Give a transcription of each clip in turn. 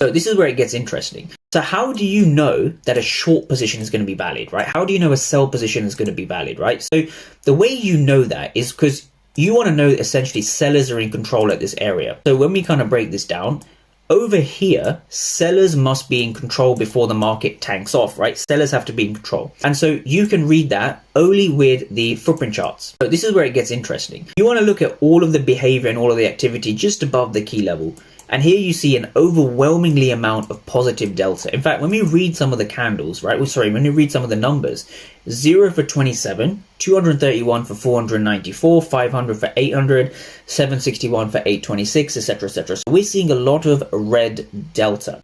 So this is where it gets interesting. So how do you know that a short position is going to be valid, right? How do you know a sell position is going to be valid, right? So the way you know that is because you want to know essentially sellers are in control at this area. So when we kind of break this down, over here, sellers must be in control before the market tanks off, right? Sellers have to be in control. And so you can read that only with the footprint charts. So this is where it gets interesting. You want to look at all of the behavior and all of the activity just above the key level. And here you see an overwhelmingly amount of positive delta. In fact, when we read some of the candles, right? When we read some of the numbers, 0 for 27, 231 for 494, 500 for 800, 761 for 826, etc., etc. So we're seeing a lot of red delta.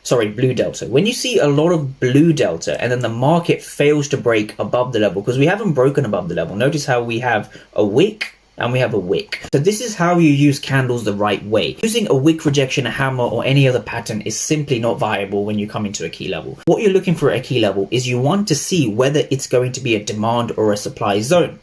Blue delta. When you see a lot of blue delta and then the market fails to break above the level, because we haven't broken above the level. Notice how we have a wick and we have a wick. So this is how you use candles the right way. Using a wick rejection, a hammer, or any other pattern is simply not viable when you come into a key level. What you're looking for at a key level is you want to see whether it's going to be a demand or a supply zone.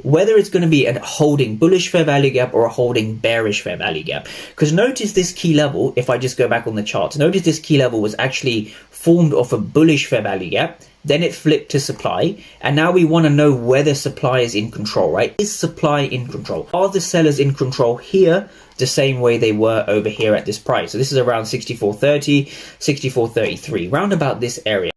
Whether it's going to be a holding bullish fair value gap or a holding bearish fair value gap. Because notice this key level, if I just go back on the chart, notice this key level was actually formed off a bullish fair value gap. Then it flipped to supply. And now we want to know whether supply is in control, right? Is supply in control? Are the sellers in control here the same way they were over here at this price? So this is around 64.30, 64.33, round about this area.